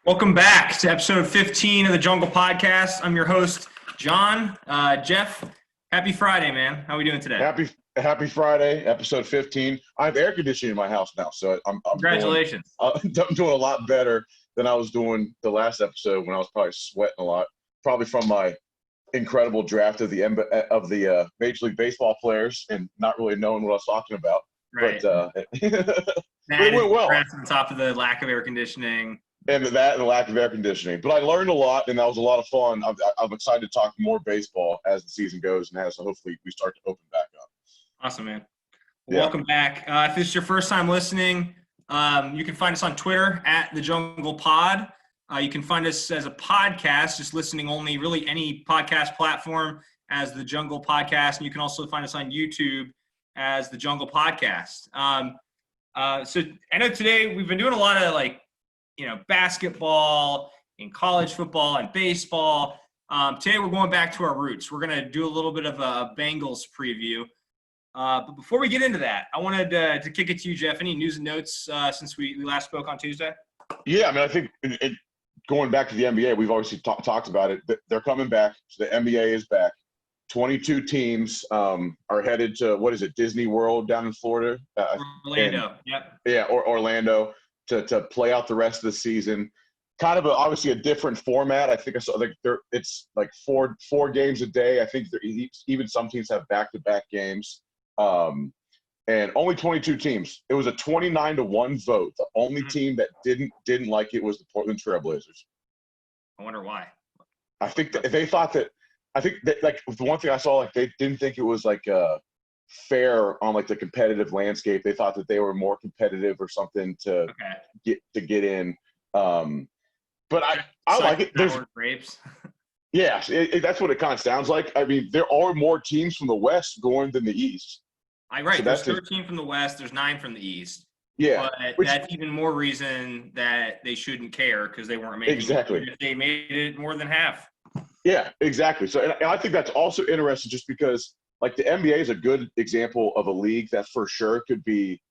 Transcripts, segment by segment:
Welcome back to episode 15 of the Jungle Podcast. I'm your host, John. Jeff, happy Friday, man. How are we doing today? Happy Friday, episode 15. I have air conditioning in my house now, so I'm Congratulations. I'm doing a lot better than I was doing the last episode when I was probably sweating a lot, probably from my incredible draft of the Major League Baseball players and not really knowing what I was talking about. Right. But it went well. On top of the lack of air conditioning. And the lack of air conditioning. But I learned a lot, and that was a lot of fun. I'm excited to talk more baseball as the season goes and as hopefully we start to open back up. Awesome, man. Well, Welcome back. If this is your first time listening, you can find us on Twitter at The Jungle Pod. You can find us as a podcast, just listening only, really any podcast platform as The Jungle Podcast. And you can also find us on YouTube as The Jungle Podcast. So I know today we've been doing a lot of basketball and college football and baseball. Today we're going back to our roots. We're going to do a little bit of a Bengals preview. But before we get into that, I wanted to kick it to you, Jeff. Any news and notes since we last spoke on Tuesday? Yeah, I mean, I think going back to the NBA, we've obviously talked about it. They're coming back. So the NBA is back. 22 teams are headed to, Disney World down in Florida? Orlando, yep. Yeah, or Orlando. To play out the rest of the season, kind of obviously a different format. I think I saw it's like four games a day. I think even some teams have back-to-back games, and only 22 teams. It was a 29-1 vote. The only team that didn't like it was the Portland Trailblazers. I wonder why. I think they thought that. I think that, the one thing I saw, they didn't think it was fair on the competitive landscape. They thought that they were more competitive or something to get in. But I like it. There's grapes. Yeah, that's what it kind of sounds like. I mean, there are more teams from the West going than the East. Right. So there's 13 from the West. There's 9 from the East. Yeah. But that's even more reason that they shouldn't care because they weren't making exactly. If they made it more than half. Yeah, exactly. So and I think that's also interesting just because the NBA is a good example of a league that for sure could be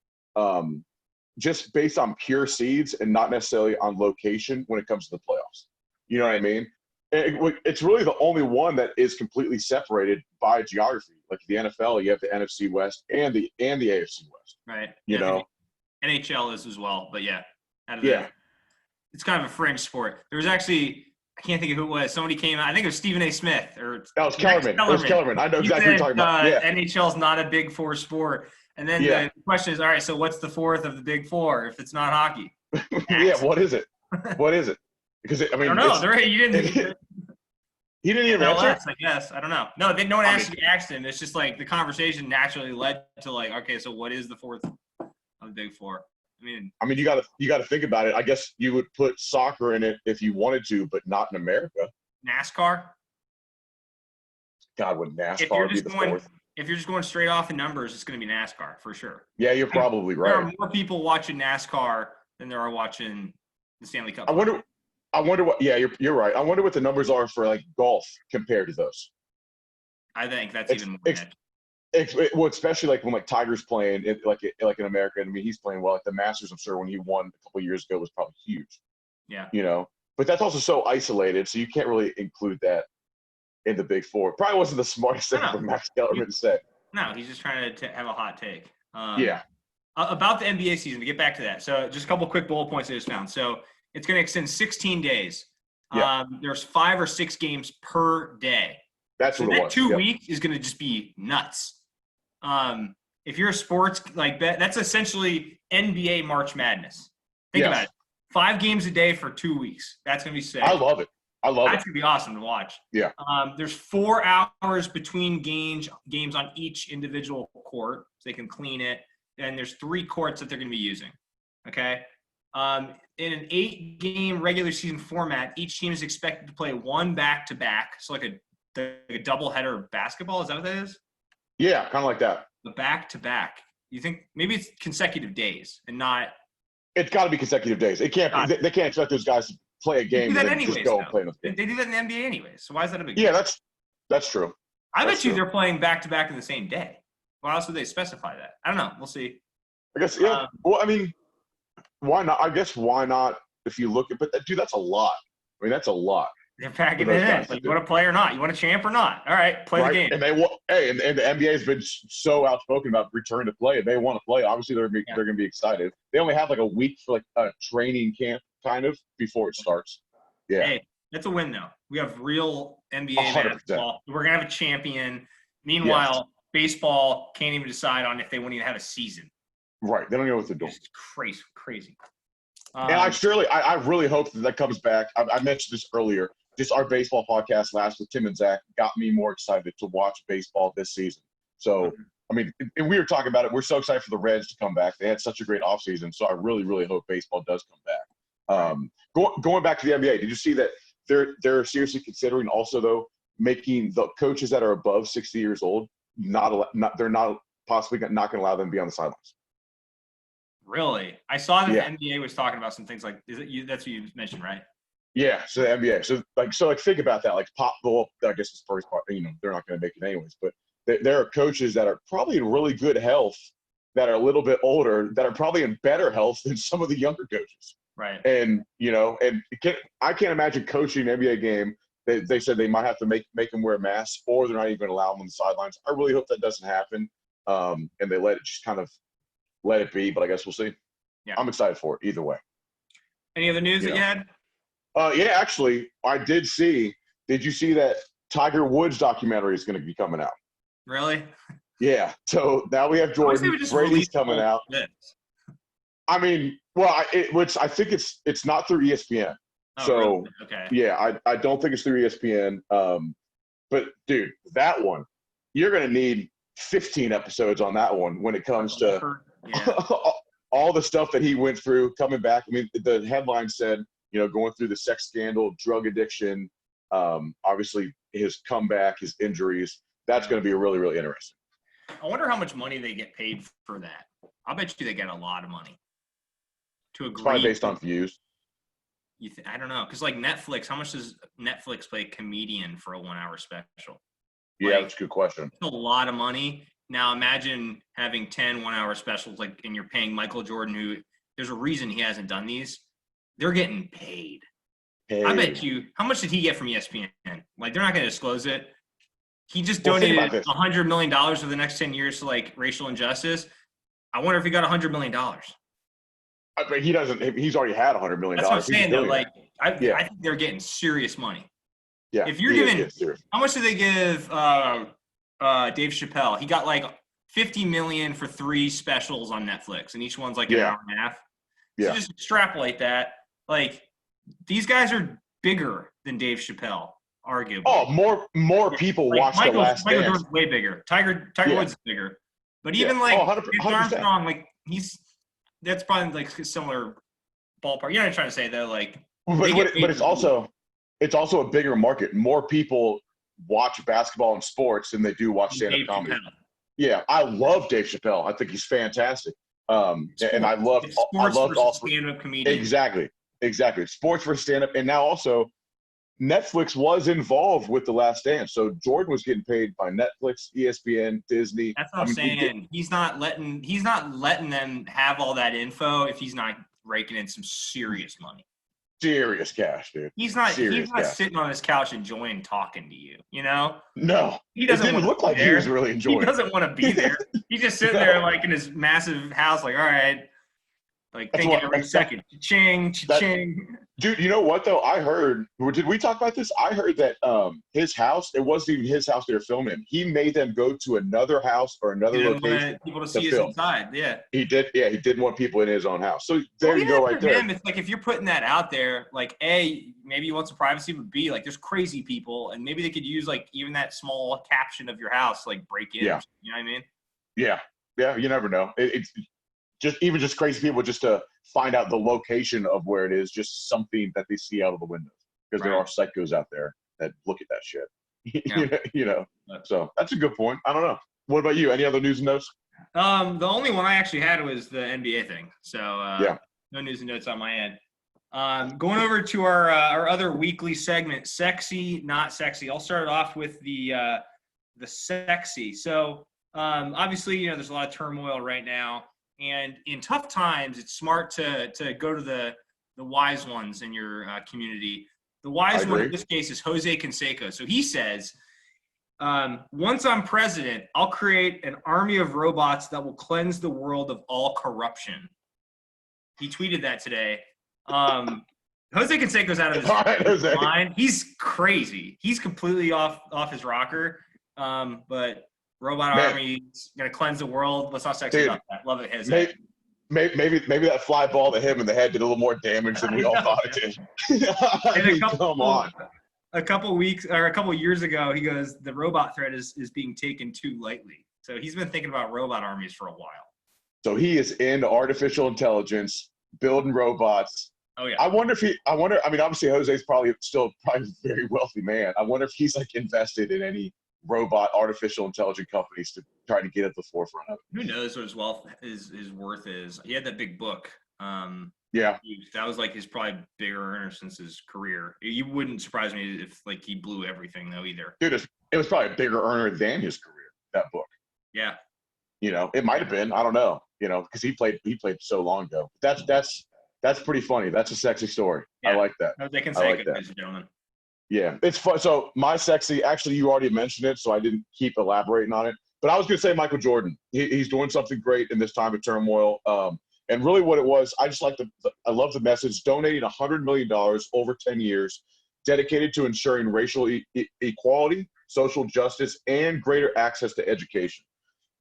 just based on pure seeds and not necessarily on location when it comes to the playoffs. You know what I mean? It's really the only one that is completely separated by geography. Like the NFL, you have the NFC West and the AFC West. Right. You know? NHL is as well, but yeah. It's kind of a fringe sport. There was actually – I can't think of who it was. Somebody came out. I think it was Stephen A. Smith. That was Kellerman. It was Kellerman. I know exactly what you're talking about. NHL is not a Big Four sport. And then the question is, all right, so what's the fourth of the Big Four if it's not hockey? Yeah, what is it? What is it? Because, I mean – I don't know. You didn't – He didn't even answer? I guess. I don't know. No, no one actually asked him. It's just the conversation naturally led to okay, so what is the fourth of the Big Four? I mean, you got to think about it. I guess you would put soccer in it if you wanted to, but not in America. NASCAR. God, would NASCAR be the fourth? If you're just going straight off the numbers, it's going to be NASCAR for sure. Yeah, you're probably right. There are more people watching NASCAR than there are watching the Stanley Cup. I wonder what. Yeah, you're right. I wonder what the numbers are for golf compared to those. I think that's even more. Well, especially when Tiger's playing in America. I mean, he's playing well. The Masters, I'm sure when he won a couple of years ago was probably huge. Yeah. You know, but that's also so isolated, so you can't really include that in the Big Four. Probably wasn't the smartest thing for Max Kellerman to say. No, he's just trying to have a hot take. Yeah. About the NBA season, to get back to that. So just a couple quick bullet points I just found. So it's going to extend 16 days. Yeah. There's 5 or 6 games per day. That's what it was. 2 weeks is going to just be nuts. If you're a sports that's essentially NBA March Madness. Think about it. 5 games a day for 2 weeks. That's going to be sick. I love it. That's going to be awesome to watch. Yeah. There's 4 hours between games on each individual court, so they can clean it. And there's 3 courts that they're going to be using. Okay. In an 8-game regular season format, each team is expected to play 1 back-to-back. So a doubleheader of basketball. Is that what that is? Yeah, kind of like that. The back-to-back. You think maybe it's consecutive days and not – It's got to be consecutive days. It can't be. They can't expect those guys to play a game and then just go and play another game. They do that in the NBA anyways. So why is that a big deal? Yeah, that's true. I bet you they're playing back-to-back in the same day. Why else would they specify that? I don't know. We'll see. I guess, yeah. Well, I mean, why not? I guess why not if you look at, but dude, that's a lot. I mean, that's a lot. They're packing it in. Like, you want to play or not? You want a champ or not? All right, play the game. And they want, hey, and the NBA has been so outspoken about return to play. If they want to play, obviously they're going to be excited. They only have like a week for like a training camp kind of before it starts. Yeah. Hey, that's a win though. We have real NBA 100%. basketball. We're gonna have a champion. Meanwhile, baseball can't even decide on if they want to even have a season. Right. They don't know what they're doing. It's crazy. And I really hope that comes back. I mentioned this earlier. Just our baseball podcast last with Tim and Zach got me more excited to watch baseball this season. So, I mean, and we were talking about it. We're so excited for the Reds to come back. They had such a great offseason. So I really, really hope baseball does come back. Going back to the NBA, did you see that they're seriously considering also, though, making the coaches that are above 60 years old they're not possibly not going to allow them to be on the sidelines. Really? I saw that the NBA was talking about some things like, that's what you mentioned, right? Yeah, so the NBA. So think about that. Like I guess it's first part, they're not going to make it anyways, but there are coaches that are probably in really good health that are a little bit older that are probably in better health than some of the younger coaches. Right. And, I can't imagine coaching an NBA game. They said they might have to make them wear masks, or they're not even going to allow them on the sidelines. I really hope that doesn't happen. And they let it be, but I guess we'll see. Yeah. I'm excited for it either way. Any other news that you had? Yeah, actually, I did see. Did you see that Tiger Woods documentary is going to be coming out? Really? Yeah. So now we have Jordan. Brady's coming out. I mean, well, I think it's not through ESPN. Oh, so really? Okay. Yeah, I don't think it's through ESPN. But dude, that one, you're going to need 15 episodes on that one when it comes to all the stuff that he went through coming back. I mean, the headline said, going through the sex scandal, drug addiction, obviously his comeback, his injuries. That's going to be really, really interesting. I wonder how much money they get paid for that. I bet you they get a lot of money to agree. It's probably based on views. I don't know. Because like Netflix, how much does Netflix pay a comedian for a 1 hour special? Yeah, that's a good question. It's a lot of money. Now imagine having 10 1 hour specials, and you're paying Michael Jordan, who there's a reason he hasn't done these. They're getting paid. I bet you, how much did he get from ESPN? Like, they're not going to disclose it. He just donated $100 million over the next 10 years to racial injustice. I wonder if he got $100 million. I mean, he doesn't. He's already had $100 million. That's what I'm saying, though. I think they're getting serious money. Yeah. If you're giving, how much do they give Dave Chappelle? He got $50 million for 3 specials on Netflix, and each one's an hour and a half. So just extrapolate that. These guys are bigger than Dave Chappelle, arguably. Oh, more people watch The Last Dance. Michael Jordan's way bigger. Tiger Woods is bigger. But even Armstrong, that's probably a similar ballpark. You know what I'm trying to say though, but it's also a bigger market. More people watch basketball and sports than they do watch stand-up comedy. Chappelle. Yeah, I love Dave Chappelle. I think he's fantastic. And I love all stand-up comedian. Exactly. Sports versus stand-up, and now also Netflix was involved with The Last Dance. So Jordan was getting paid by Netflix, ESPN, Disney. That's what I'm saying. He's not letting them have all that info if he's not raking in some serious money. Serious cash, dude. He's not sitting on his couch enjoying talking to you, No. He doesn't it didn't look like he was really enjoying it. He doesn't want to be there. He's just sitting there in his massive house, all right. Thinking every second, cha-ching, cha-ching. Dude, you know what, though? I heard – did we talk about this? I heard that his house – it wasn't even his house they were filming. He made them go to another house or another location people to see us inside, yeah. He did. Yeah, he didn't want people in his own house. So there you go right there. Him, it's if you're putting that out there, A, maybe you want some privacy, but B, there's crazy people, and maybe they could use, even that small caption of your house, break in. Yeah. You know what I mean? Yeah. Yeah, you never know. It's just crazy people just to find out the location of where it is, just something that they see out of the windows. Because there are psychos out there that look at that shit. Yeah. So that's a good point. I don't know. What about you? Any other news and notes? The only one I actually had was the NBA thing. So no news and notes on my end. Going over to our other weekly segment, sexy, not sexy. I'll start it off with the sexy. So obviously, there's a lot of turmoil right now. And in tough times, it's smart to go to the the wise ones in your community. The wise one in this case is Jose Canseco. So he says, once I'm president, I'll create an army of robots that will cleanse the world of all corruption. He tweeted that today. Jose Canseco's out of his mind. He's crazy. He's completely off his rocker. But robot army is going to cleanse the world. What's not sexy about that? Love it, Jose. Maybe that fly ball to him in the head did a little more damage than we all thought it did. Come on. A couple years ago, he goes, the robot threat is being taken too lightly. So he's been thinking about robot armies for a while. So he is into artificial intelligence, building robots. Oh yeah. I wonder. I mean, obviously Jose's probably a very wealthy man. I wonder if he's like invested in any robot artificial intelligent companies to try to get at the forefront of it. Who knows what his wealth his worth is? He had that big book. Yeah. That was like his probably bigger earner since his career. You wouldn't surprise me if like he blew everything though either. Dude, it was probably a bigger earner than his career, that book. Yeah. You know, it might have been. I don't know. You know, because he played so long ago. That's pretty funny. That's a sexy story. Yeah. I like that. They can say, ladies and gentlemen. Yeah, it's fun. So my sexy, actually, you already mentioned it, so I didn't keep elaborating on it. But I was going to say Michael Jordan. He's doing something great in this time of turmoil. And really what it was, I love the message, donating $100 million over 10 years, dedicated to ensuring racial equality, social justice, and greater access to education.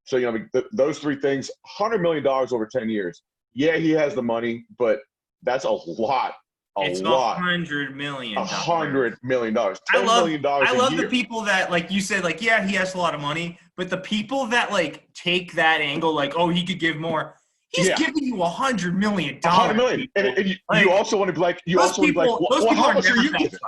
So, you know, those three things, $100 million over 10 years. Yeah, he has the money, but that's a lot. It's $100 million. $100 million. $10 million I love the people that, like you said, like, yeah, he has a lot of money, but the people that like take that angle, like, oh, he could give more. He's giving you $100 million. $100 million. And you also want to be like, well, how much are you giving?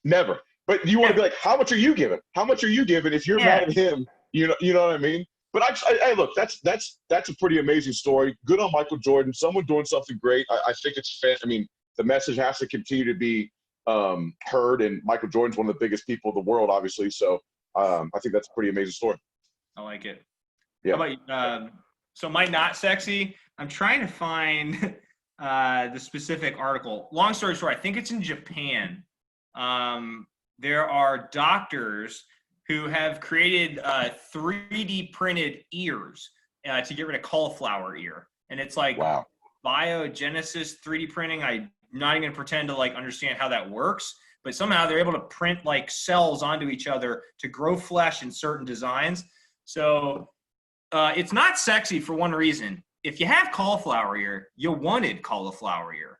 Never. But you want to be like, how much are you giving? How much are you giving if you're mad at him? You know what I mean? But hey, look, that's a pretty amazing story. Good on Michael Jordan. Someone doing something great. I think it's fair. I mean, the message has to continue to be heard, and Michael Jordan's one of the biggest people in the world, obviously. So I think that's a pretty amazing story. I like it. Yeah. How about you? So my not sexy, I'm trying to find the specific article. Long story short, I think it's in Japan. There are doctors who have created 3D printed ears to get rid of cauliflower ear. And it's like biogenesis 3D printing. I'm not even gonna pretend to like understand how that works, but somehow they're able to print like cells onto each other to grow flesh in certain designs. So it's not sexy for one reason. If you have cauliflower ear, you wanted cauliflower ear.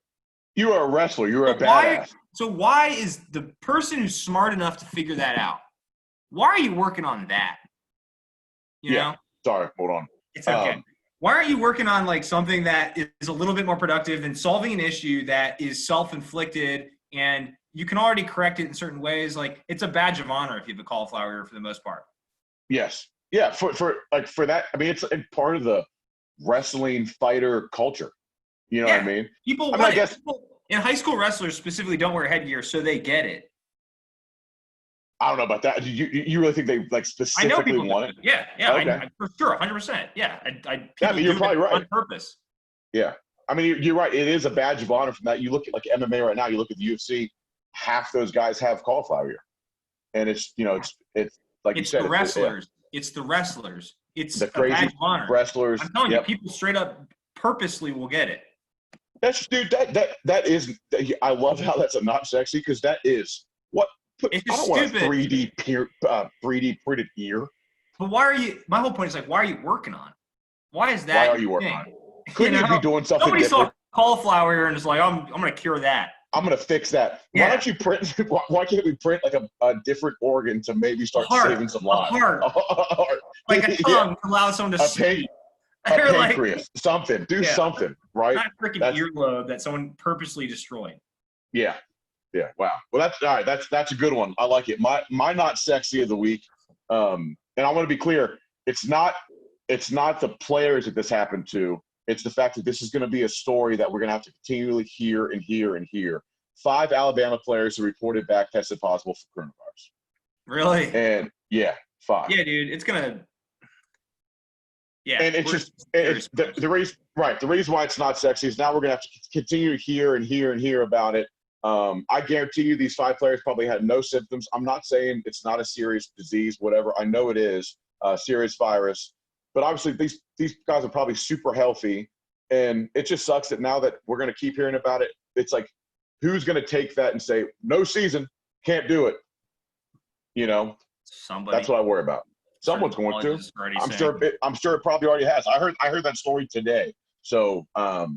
You are a wrestler. You're a badass. So why is the person who's smart enough to figure that out, why are you working on that? You know? Sorry, hold on. It's okay. Why aren't you working on like something that is a little bit more productive and solving an issue that is self-inflicted and you can already correct it in certain ways? Like it's a badge of honor if you have a cauliflower ear for the most part. Yes. Yeah. For that, I mean, it's part of the wrestling fighter culture. You know what I mean? People in high school wrestlers specifically don't wear headgear, so they get it. I don't know about that. You really think they like specifically want it? Yeah, okay. For sure, 100%. Yeah, you're probably right on purpose. Yeah, I mean you're right. It is a badge of honor from that. You look at like MMA right now. You look at the UFC. Half those guys have cauliflower ear, and it's like you said, the wrestlers. It's the wrestlers. It's the crazy badge of honor. Wrestlers. I'm telling you, people straight up purposely will get it. That is. I love how that's a not sexy because that is what. I don't want a 3D printed ear. But why are you? My whole point is like, why are you working on? Why is that? Why are you working on it? Couldn't you be doing something Nobody different? saw cauliflower ear and is like, I'm going to cure that. I'm going to fix that. Yeah. Why don't you print? Why can't we print like a different organ to maybe start saving some lives? A heart. Like a tongue to allow someone to see. A pancreas. Something. Do something, right? Not a freaking earlobe that someone purposely destroyed. Yeah. Yeah. Wow. Well, that's all right. That's a good one. I like it. My not sexy of the week. And I want to be clear. It's not the players that this happened to. It's the fact that this is going to be a story that we're going to have to continually hear and hear and hear. 5 Alabama players who reported back tested positive for coronavirus. Really? And 5. Yeah, dude. It's gonna. Yeah. And it's the reason, right? The reason why it's not sexy is now we're gonna have to continue to hear and hear and hear about it. I guarantee you, these 5 players probably had no symptoms. I'm not saying it's not a serious disease, whatever. I know it is a serious virus, but obviously these guys are probably super healthy, and it just sucks that now that we're gonna keep hearing about it, it's like, who's gonna take that and say no season, can't do it? You know, Somebody. that's what I worry about. Someone's going to. I'm sure. I'm sure it probably already has. I heard that story today. So so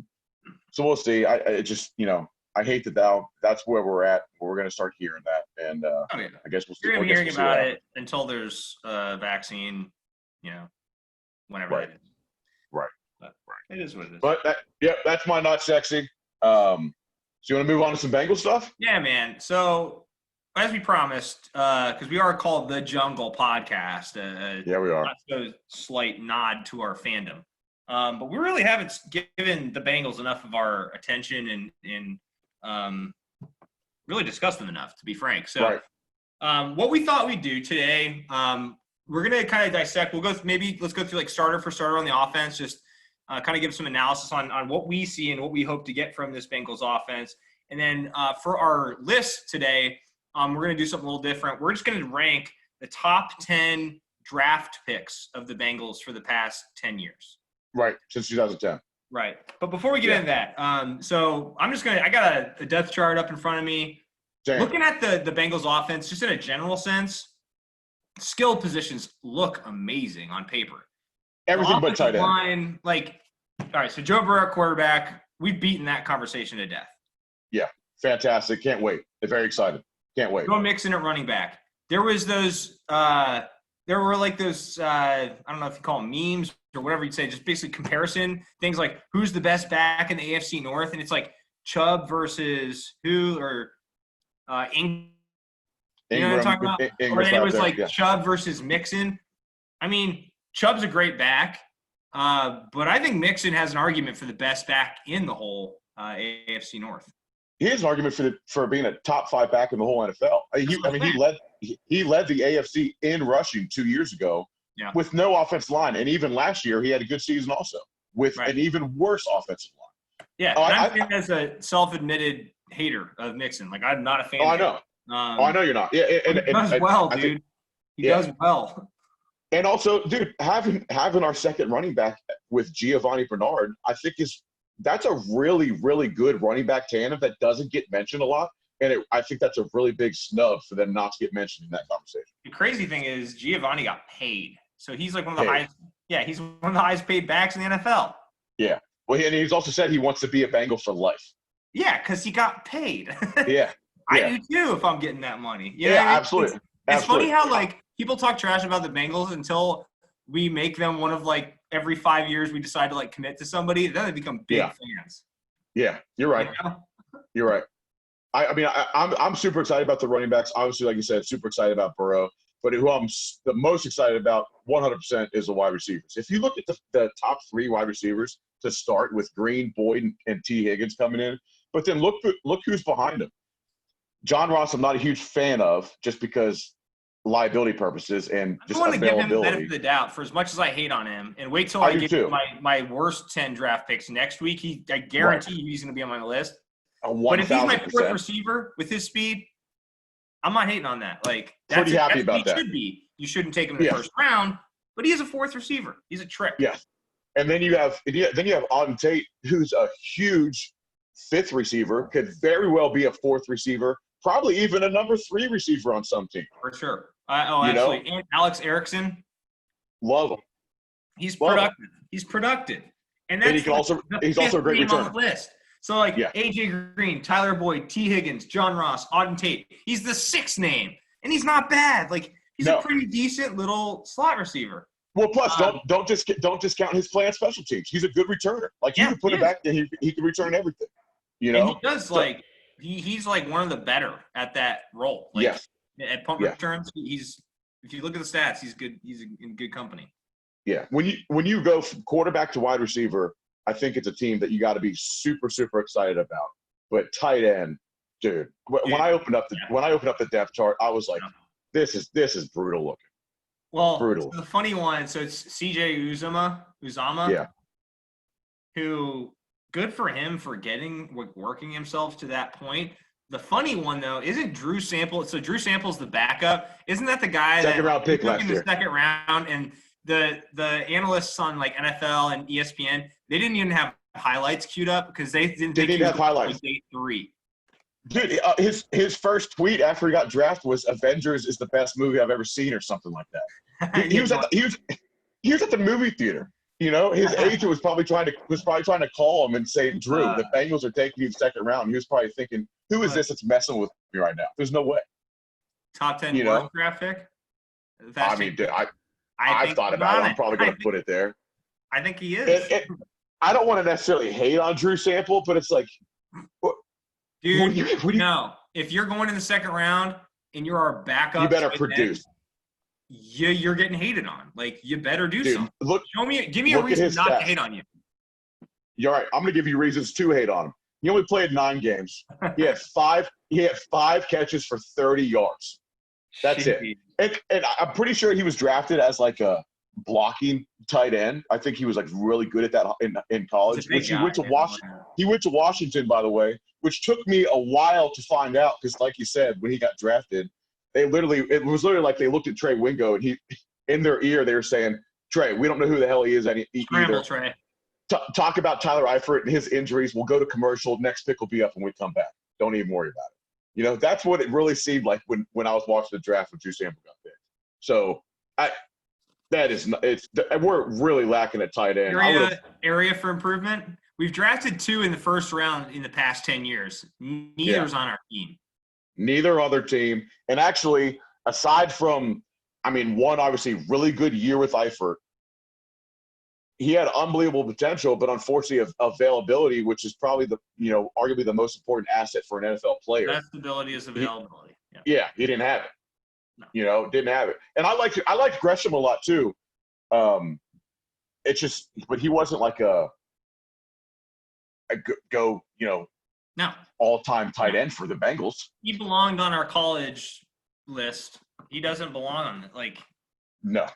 we'll see. I just, I hate that that's where we're at. We're going to start hearing that, and I guess we'll see. You're going to be hearing about it until there's a vaccine. Whenever right. that is. Right. But it is what it is. But that's my not sexy. So you want to move on to some Bengals stuff? Yeah, man. So as we promised, because we are called the Jungle Podcast. Yeah, we are. A slight nod to our fandom. But we really haven't given the Bengals enough of our attention and really discussed them enough, to be frank. So what we thought we'd do today, we're going to kind of dissect. Let's go through like starter for starter on the offense, just kind of give some analysis on what we see and what we hope to get from this Bengals offense. And then for our list today, we're going to do something a little different. We're just going to rank the top 10 draft picks of the Bengals for the past 10 years. Right, since 2010. Right. But before we get into that, so I got a depth chart up in front of me. Damn. Looking at the Bengals offense, just in a general sense, skill positions look amazing on paper. Everything but tight end. Line, all right, so Joe Burrow quarterback, we've beaten that conversation to death. Yeah, fantastic. Can't wait. They're very excited. Can't wait. Joe Mixon at running back. There was those I don't know if you call them memes or whatever you'd say, just basically comparison things like who's the best back in the AFC North, and it's like Chubb versus who, or Ingram. You know what I'm talking about? Or then it was Chubb versus Mixon. I mean, Chubb's a great back, but I think Mixon has an argument for the best back in the whole AFC North. He has an argument for being a top 5 back in the whole NFL. He led the AFC in rushing 2 years ago with no offensive line, and even last year he had a good season also with an even worse offensive line. Yeah, I'm as a self-admitted hater of Mixon. Like, I'm not a fan. Oh, I know. I know you're not. Yeah, and he does well, dude. He does well. And also, dude, having our second running back with Giovanni Bernard, I think that's a really, really good running back tandem that doesn't get mentioned a lot. And I think that's a really big snub for them not to get mentioned in that conversation. The crazy thing is Giovanni got paid. So he's like one of the highest – he's one of the highest paid backs in the NFL. Yeah. Well, and he's also said he wants to be a Bengal for life. Yeah, because he got paid. Yeah. I do too if I'm getting that money. Absolutely. It's funny how, people talk trash about the Bengals until we make them one of, every 5 years we decide to, commit to somebody. Then they become big fans. Yeah, you're right. You know? You're right. I'm super excited about the running backs. Obviously, like you said, super excited about Burrow. But who I'm the most excited about 100% is the wide receivers. If you look at the top 3 wide receivers to start with Green, Boyd, and T. Higgins coming in, but then look who's behind them. John Ross, I'm not a huge fan of just because liability purposes and just availability. I want to give him the benefit of the doubt for as much as I hate on him. And wait till I get my worst 10 draft picks next week. I guarantee he's going to be on my list. But if he's my 4th receiver with his speed, I'm not hating on that. That's pretty happy about that. Should be. You shouldn't take him in the first round, but he is a 4th receiver. He's a trick. Yes. And then you have Auden Tate, who's a huge 5th receiver, could very well be a 4th receiver, probably even a number 3 receiver on some team. For sure. Absolutely. And Alex Erickson. Love him. He's productive. He's productive. And that's he's also a great returner. On the list. So, AJ Green, Tyler Boyd, T. Higgins, John Ross, Auden Tate. He's the 6th name, and he's not bad. He's a pretty decent little slot receiver. Well, plus, don't discount his play on special teams. He's a good returner. You can put him back, and he can return everything. You know, and he does he's one of the better at that role. At punt returns, if you look at the stats, he's good. He's in good company. Yeah, when you go from quarterback to wide receiver, I think it's a team that you got to be super, super excited about. But tight end, dude, when I opened up the depth chart, I was like, this is brutal looking. Well, brutal. The funny one, so it's CJ Uzomah, Uzama. Yeah. Who, good for him for working himself to that point. The funny one though, isn't Drew Sample? So Drew Sample's the backup. Isn't that the guy Second round pick took last in the year? second round? And the analysts on like NFL and ESPN, they didn't even have highlights queued up because they didn't think he was have highlights. Day 3. Dude, his first tweet after he got drafted was "Avengers is the best movie I've ever seen" or something like that. He was at the movie theater. You know, his agent was probably trying to call him and say, "Drew, the Bengals are taking you the second round." He was probably thinking, "Who is this that's messing with me right now?" There's no way. Top 10 worst draft pick. I mean, dude, I've thought about it. I'm probably going to put it there. I think he is. I don't want to necessarily hate on Drew Sample, but it's like, dude, no. If you're going in the second round and you're our backup, you better produce. You're getting hated on. Like, you better do something. Give me a reason not to hate on you. You're right. I'm going to give you reasons to hate on him. He only played 9 games. He had five catches for 30 yards. That's it. And I'm pretty sure he was drafted as like a blocking tight end. I think he was like really good at that in college. Which he went to Washington. He went to Washington, by the way, which took me a while to find out because, like you said, when he got drafted, it was literally like they looked at Trey Wingo and in their ear they were saying, "Trey, we don't know who the hell he is either. Trey. Talk about Tyler Eifert and his injuries. We'll go to commercial. Next pick will be up when we come back. Don't even worry about it." You know, that's what it really seemed like when I was watching the draft when Drew Sample got picked. So we're really lacking at tight end. Area for improvement. We've drafted 2 in the first round in the past 10 years. Neither's on our team. Neither other team. And actually, aside from, one obviously really good year with Eifert, he had unbelievable potential, but unfortunately availability, which is probably arguably the most important asset for an NFL player. That stability is availability. He didn't have it. No. Didn't have it. And I liked Gresham a lot too. It's just, but he wasn't like a all-time tight end for the Bengals. He belonged on our college list. He doesn't belong on it. Like, no.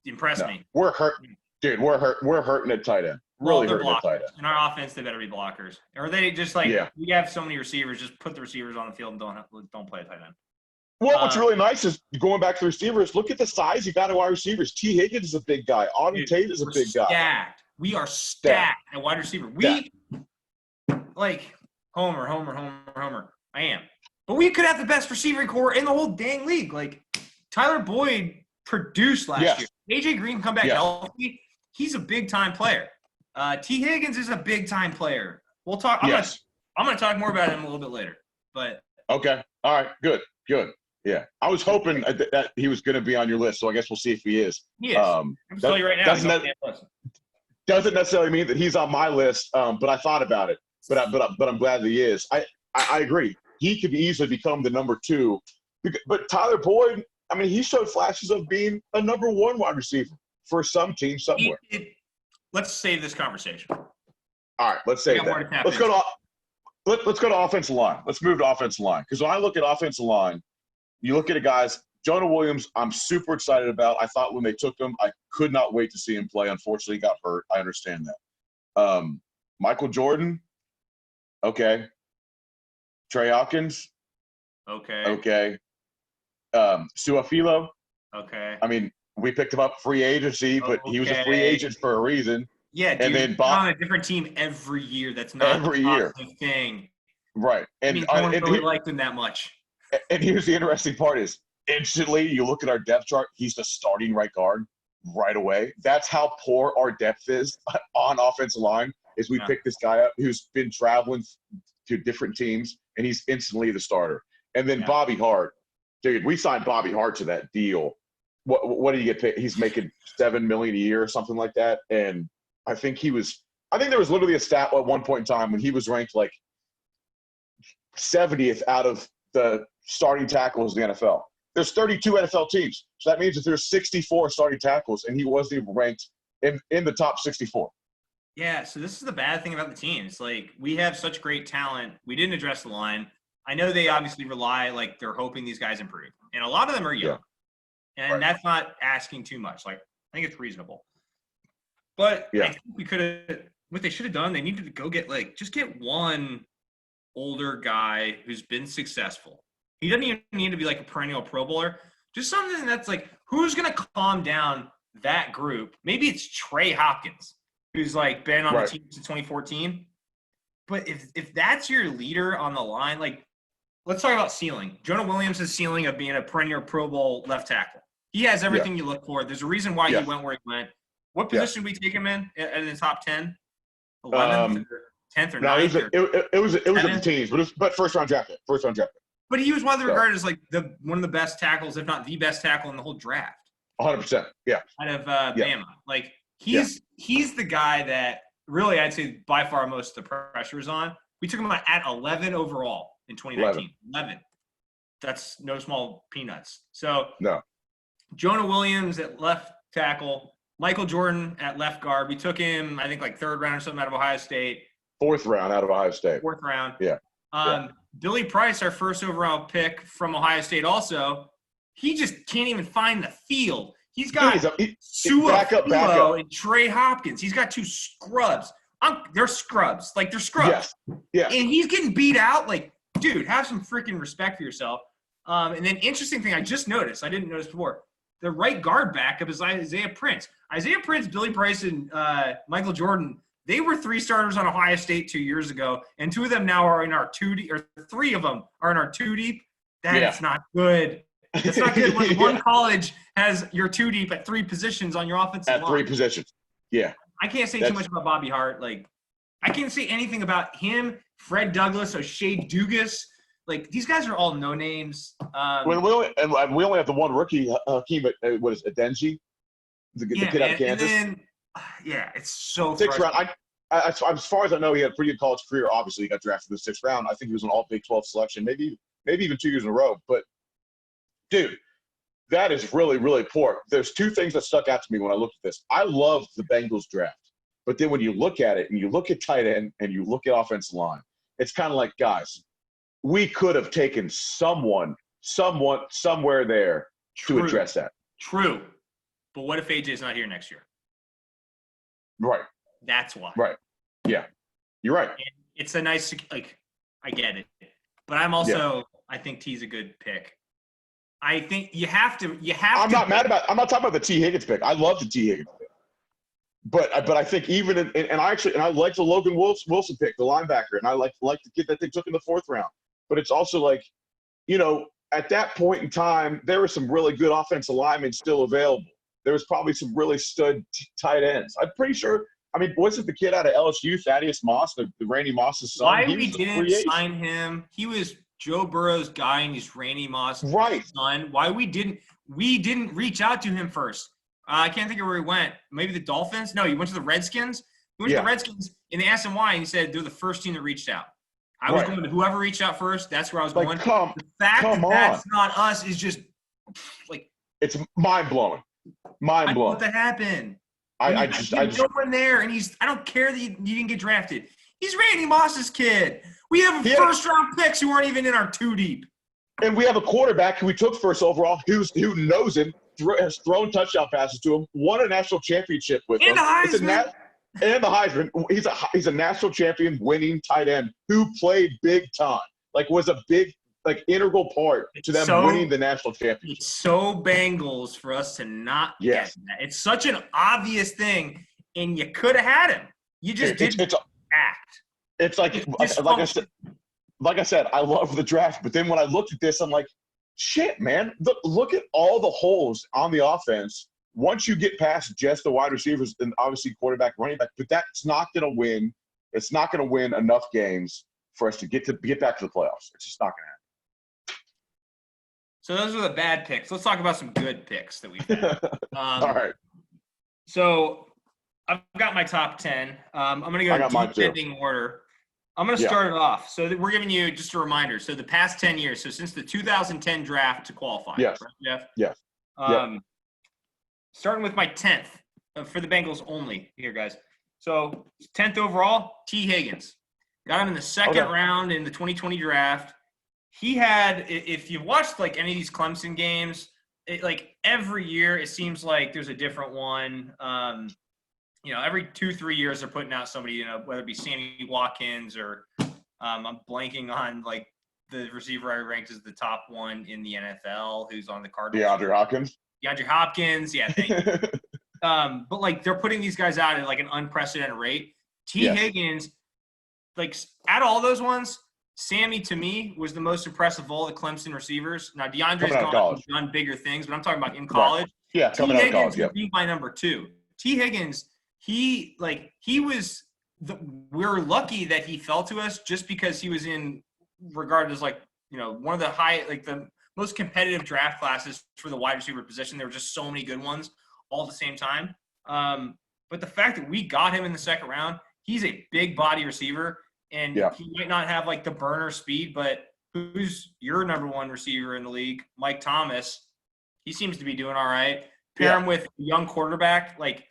Impress me. We're hurt. Dude, we're hurting at tight end. Really hurting at tight end. In our offense, they better be blockers. Or they just we have so many receivers, just put the receivers on the field and don't play a tight end. Well, what's really nice is going back to the receivers, look at the size you got of wide receivers. T. Higgins is a big guy. Auden Tate is a big guy. Stacked. We are stacked at wide receiver. Homer. I am. But we could have the best receiving core in the whole dang league. Like, Tyler Boyd produced last year. AJ Green come back healthy. He's a big-time player. T. Higgins is a big-time player. We'll talk. I'm going to talk more about him a little bit later. But okay. All right. Good. Yeah. I was hoping that he was going to be on your list, so I guess we'll see if he is. He is. I'm telling you right now. Doesn't necessarily mean that he's on my list, but I thought about it. But I'm glad that he is. I agree. He could easily become the number 2. But Tyler Boyd, he showed flashes of being a number 1 wide receiver for some team somewhere. Let's save this conversation. All right, let's save that. Let's go to offensive line. Let's move to offensive line. Because when I look at offensive line, you look at guys, Jonah Williams, I'm super excited about. I thought when they took him, I could not wait to see him play. Unfortunately, he got hurt. I understand that. Michael Jordan, okay. Trey Hawkins, okay. Suafilo, okay. We picked him up free agency, but he was a free agent for a reason. Yeah, dude, and then Bob on a different team every year. That's not every year thing. Right. And no one really liked him that much. And here's the interesting part is instantly you look at our depth chart, he's the starting right guard right away. That's how poor our depth is on offensive line, is we pick this guy up who's been traveling to different teams, and he's instantly the starter. And then Bobby Hart. Dude, we signed Bobby Hart to that deal. What did he get paid? He's making $7 million a year or something like that. And I think there was literally a stat at one point in time when he was ranked like 70th out of the starting tackles in the NFL. There's 32 NFL teams. So that means that there's 64 starting tackles, and he wasn't even ranked in the top 64. Yeah, so this is the bad thing about the team. It's like we have such great talent. We didn't address the line. I know they obviously rely, like they're hoping these guys improve. And a lot of them are young. Yeah. And that's not asking too much. Like, I think it's reasonable. But Yeah. I think we could have – what they should have done, they needed to go get just get one older guy who's been successful. He doesn't even need to be like a perennial Pro Bowler. Just something that's like, who's going to calm down that group? Maybe it's Trey Hopkins, who's like been on the team since 2014. But if that's your leader on the line, let's talk about ceiling. Jonah Williams' ceiling of being a perennial Pro Bowl left tackle. He has everything you look for. There's a reason why he went where he went. What position did we take him in the top 10? 11th or 10th or 9th? It was in the teens, but first round draft pick. But he was widely regarded as one of the best tackles, if not the best tackle in the whole draft. 100%. Yeah. Out of Bama. He's the guy that really I'd say by far most of the pressure is on. We took him at 11 overall in 2019. 11. That's no small peanuts. So no. Jonah Williams at left tackle, Michael Jordan at left guard. We took him, I think, third round or something out of Ohio State. Fourth round out of Ohio State. Fourth round. Yeah. Billy Price, our first overall pick from Ohio State also, he just can't even find the field. He's got Back up. And Trey Hopkins. He's got two scrubs. They're scrubs. They're scrubs. Yes. Yeah. And he's getting beat out. Dude, have some freaking respect for yourself. And then interesting thing I just noticed, I didn't notice before, the right guard backup is Isaiah Prince. Isaiah Prince, Billy Price, and Michael Jordan, they were 3 starters on Ohio State 2 years ago, and 2 of them now are in our 2 deep, or 3 of them are in our 2 deep. That's not good. It's not good when one college has your 2 deep at 3 positions on your offensive line. At 3 positions. Yeah. I can't say too much about Bobby Hart. I can't say anything about him, Fred Douglas, O'Shea Dugas. These guys are all no names. When we only have the one rookie, Hakeem, what is it, Adeniji? The kid out of Kansas. And then, it's so 6th round. As far as I know, he had a pretty good college career. Obviously, he got drafted in the 6th round. I think he was an all Big 12 selection, maybe even 2 years in a row. But, dude, that is really, really poor. There's 2 things that stuck out to me when I looked at this. I love the Bengals draft. But then when you look at it and you look at tight end and you look at offensive line, it's kind of like, guys, we could have taken someone, somewhere there to address that. True. But what if AJ's not here next year? Right. That's why. Right. Yeah. You're right. And it's a nice, I get it. But I'm also, I think T's a good pick. I think you have to. I'm not talking about the T. Higgins pick. I love the T. Higgins pick. But I think even I like the Logan Wilson pick, the linebacker, and I like the kid that they took in the 4th round. But it's also at that point in time, there were some really good offensive linemen still available. There was probably some really stud tight ends. I'm pretty sure. I mean, wasn't the kid out of LSU, Thaddeus Moss, the Randy Moss's son? Why we didn't sign him? He was Joe Burrow's guy, and he's Randy Moss's son. Why we didn't reach out to him first? I can't think of where he went. Maybe the Dolphins? No, he went to the Redskins. He went to the Redskins, and they asked him why, and he said they're the first team that reached out. I was going to whoever reached out first. That's where I was going. The fact that that's not us is just it's mind blowing. Mind blowing. What that happened? I just no one there, and I don't care that you didn't get drafted. He's Randy Moss's kid. We have first round picks who aren't even in our 2 deep. And we have a quarterback who we took first overall who knows him, has thrown touchdown passes to him, won a national championship with him. And the Heisman. He's a national champion winning tight end who played big time. Was a big integral part to them winning the national championship. It's so Bengals for us to not get that. It's such an obvious thing, and you could have had him. You just didn't act. It's like I said, I love the draft, but then when I looked at this, I'm like, shit, man. Look at all the holes on the offense. Once you get past just the wide receivers and obviously quarterback, running back, but that's not going to win. It's not going to win enough games for us to get back to the playoffs. It's just not going to happen. So those are the bad picks. Let's talk about some good picks that we've had. All right. So I've got my top 10. I'm going to go in descending order. I'm going to start it off. So we're giving you just a reminder. So the past 10 years, so since the 2010 draft to qualify. Yes. Right, Jeff? Yes. Starting with my 10th for the Bengals only here, guys. So 10th overall, T. Higgins. Got him in the 2nd round in the 2020 draft. He had, if you've watched any of these Clemson games, every year it seems like there's a different one. every 2-3 years they're putting out somebody, whether it be Sammy Watkins or I'm blanking on like the receiver I ranked as the top one in the NFL who's on the Cardinals. DeAndre Hopkins. DeAndre Hopkins. Yeah, thank you. But like they're putting these guys out at like an unprecedented rate. Higgins, like out of all those ones, Sammy to me was the most impressive of all the Clemson receivers. Now DeAndre's done bigger things, but I'm talking about in college. Right. Yeah, coming out of college. Would be my number 2. Higgins, we're lucky that he fell to us just because he was regarded as like, one of the most competitive draft classes for the wide receiver position. There were just so many good ones all at the same time. But the fact that we got him in the second round, he's a big body receiver, and he might not have like the burner speed, but who's your number 1 receiver in the league? Mike Thomas. He seems to be doing all right. Pair him with a young quarterback. Like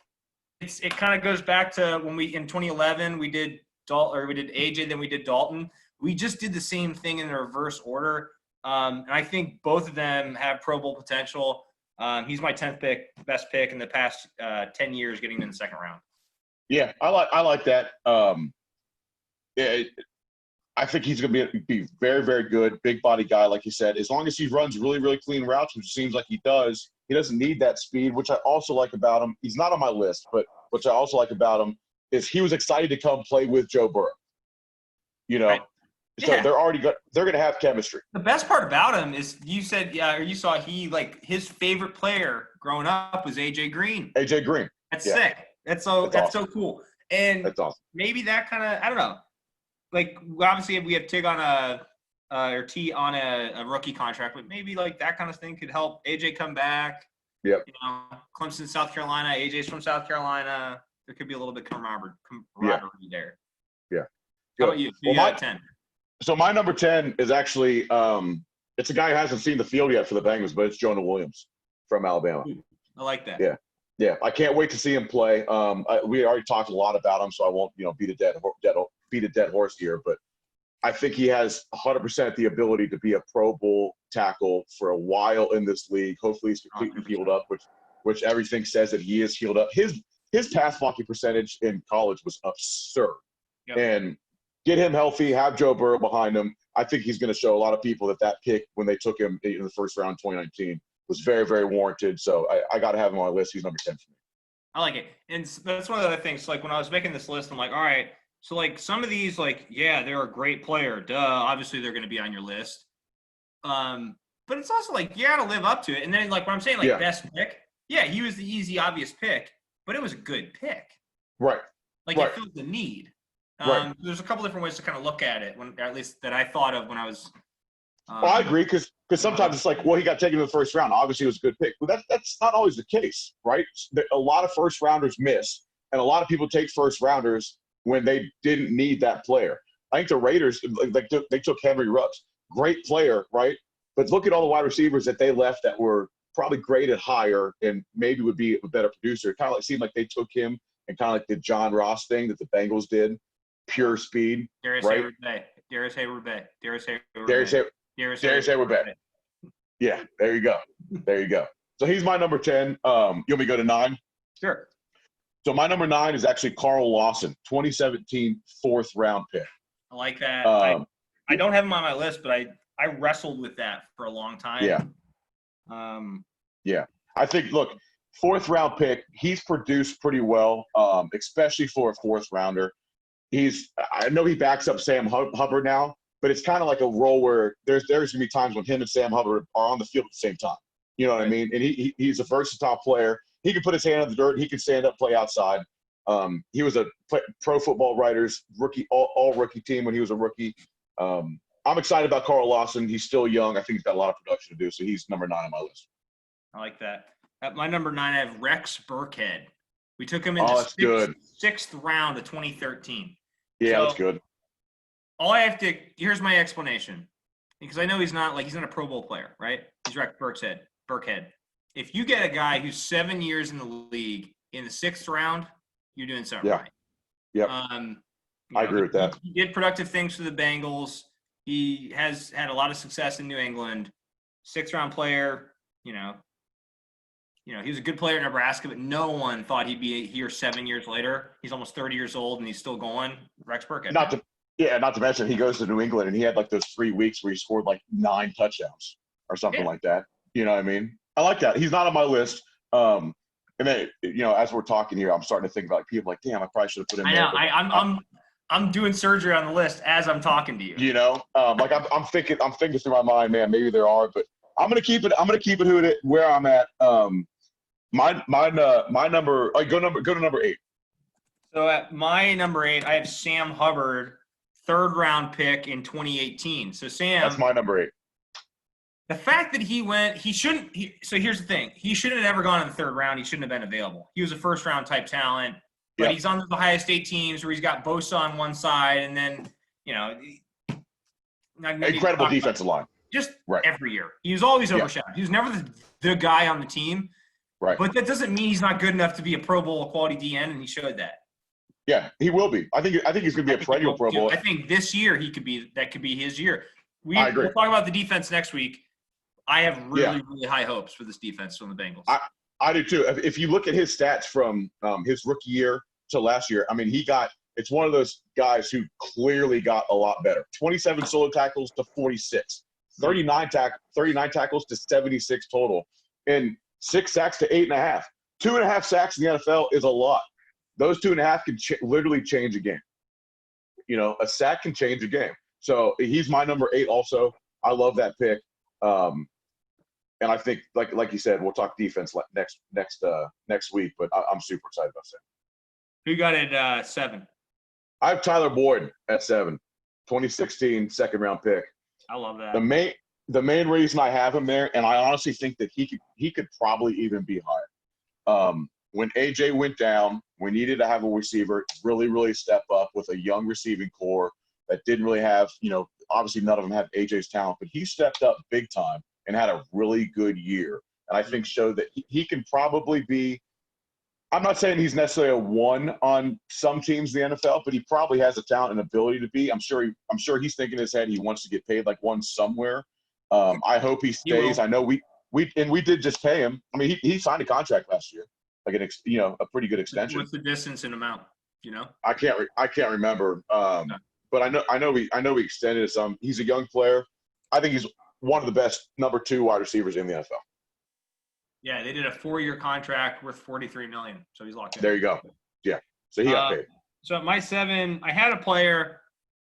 it kind of goes back to when in 2011 we did AJ, then we did Dalton. We just did the same thing in the reverse order. And I think both of them have Pro Bowl potential. He's my 10th pick, best pick in the past 10 years, getting in the second round. Yeah, I like that. I think he's going to be very, very good, big body guy, like you said. As long as he runs really, really clean routes, which seems like he does, he doesn't need that speed, which I also like about him. He's not on my list, but which I also like about him is he was excited to come play with Joe Burrow. Right. So they're going to have chemistry. The best part about him is you said, you saw his favorite player growing up was AJ Green. AJ Green. That's sick. That's so cool. And that's awesome. Maybe that kind of, I don't know. Like obviously we have Tig on T on a rookie contract, but maybe like that kind of thing could help AJ come back. Yep. Clemson, South Carolina. AJ's from South Carolina. There could be a little bit camaraderie there. Yeah. How about you? You got 10. So my number 10 is actually it's a guy who hasn't seen the field yet for the Bengals, but it's Jonah Williams from Alabama. I like that. Yeah. I can't wait to see him play. We already talked a lot about him, so I won't beat a dead horse here. But I think he has 100% the ability to be a Pro Bowl tackle for a while in this league. Hopefully he's completely 100%. Healed up, which everything says that he is healed up. His pass blocking percentage in college was absurd. Yep. And get him healthy, have Joe Burrow behind him. I think he's going to show a lot of people that pick when they took him in the first round 2019 was very, very warranted. So I got to have him on my list. He's number 10 for me. I like it. And that's one of the other things. Like when I was making this list, I'm like, all right, so like some of these, like, yeah, they're a great player. Duh. Obviously they're going to be on your list. But it's also like, you got to live up to it. And then like when I'm saying like best pick, yeah, he was the easy, obvious pick, but it was a good pick. Right. Like it filled the need. There's a couple different ways to kind of look at it, at least that I thought of when I was. Well, I agree because sometimes it's like, well, he got taken in the first round. Obviously, it was a good pick, but that's not always the case, right? A lot of first rounders miss, and a lot of people take first rounders when they didn't need that player. I think the Raiders, they took Henry Ruggs, great player, right? But look at all the wide receivers that they left that were probably graded higher and maybe would be a better producer. It kind of seemed like they took him and kind of like the John Ross thing that the Bengals did. Pure speed, right? Darius Hayward Bay. Yeah, there you go. So he's my number 10. You want me to go to 9? Sure. So my number 9 is actually Carl Lawson, 2017 4th round pick. I like that. I don't have him on my list, but I wrestled with that for a long time. Yeah. I think, look, 4th round pick, he's produced pretty well, especially for a 4th rounder. I know he backs up Sam Hubbard now, but it's kind of like a role where there's going to be times when him and Sam Hubbard are on the field at the same time. You know what I mean? And he's a versatile player. He can put his hand in the dirt. He can stand up, play outside. He was a Pro Football Writers rookie, all rookie team when he was a rookie. I'm excited about Carl Lawson. He's still young. I think he's got a lot of production to do, so he's number 9 on my list. I like that. At my number 9, I have Rex Burkhead. We took him in the 6th round of 2013. Yeah, that's good. Here's my explanation. Because I know he's not a Pro Bowl player, right? He's Rex Burkhead. If you get a guy who's 7 years in the league in the 6th round, you're doing something right. Yep. I agree with that. He did productive things for the Bengals. He has had a lot of success in New England. 6th round player, he was a good player in Nebraska, but no one thought he'd be here 7 years later. He's almost 30 years old and he's still going. Rex Burkhead. Not to mention he goes to New England and he had like those 3 weeks where he scored like 9 touchdowns or something like that. You know what I mean? I like that. He's not on my list. And then, as we're talking here, I'm starting to think about people like, damn, I probably should have put him there. I know. I'm doing surgery on the list as I'm talking to you. Like I'm thinking through my mind, man, maybe there are, but I'm gonna keep it where I'm at. My number. Go to number 8. So at my number 8, I have Sam Hubbard, 3rd round pick in 2018. So Sam, that's my number 8. The fact that so here's the thing. He shouldn't have ever gone in the 3rd round. He shouldn't have been available. He was a 1st round type talent, but he's on the Ohio State teams where he's got Bosa on one side and then, incredible defensive line. Just every year. He was always overshadowed. He was never the guy on the team. Right. But that doesn't mean he's not good enough to be a Pro Bowl quality DN, and he showed that. Yeah, he will be. I think he's going to be a perennial Pro Bowl. I think this year that could be his year. I agree. We'll talk about the defense next week. I have really high hopes for this defense from the Bengals. I do too. If you look at his stats from his rookie year to last year, I mean, it's one of those guys who clearly got a lot better. 27 solo tackles to 46, 39 tackles to 76 total, and 6 sacks to 8.5. 2.5 sacks in the NFL is a lot. Those 2.5 can literally change a game. A sack can change a game. So he's my number 8 also. I love that pick. And I think, like you said, we'll talk defense next week. But I'm super excited about Sam. Who got it 7? I have Tyler Boyd at 7, 2016 2nd round pick. I love that. The main reason I have him there, and I honestly think that he could probably even be higher. When AJ went down, we needed to have a receiver really, really step up with a young receiving core that didn't really have, obviously none of them have AJ's talent, but he stepped up big time and had a really good year. And I think showed that he can probably be – I'm not saying he's necessarily a 1 on some teams in the NFL, but he probably has the talent and ability to be. I'm sure he's thinking in his head he wants to get paid like 1 somewhere. I hope he stays. I know we did just pay him. I mean, he signed a contract last year, like a pretty good extension. What's the distance in amount? I can't remember. But I know we extended it some. He's a young player. I think he's one of the best number 2 wide receivers in the NFL. Yeah, they did a 4-year contract worth $43 million, so he's locked in. There you go. Yeah, so he got paid. So at my 7, I had a player,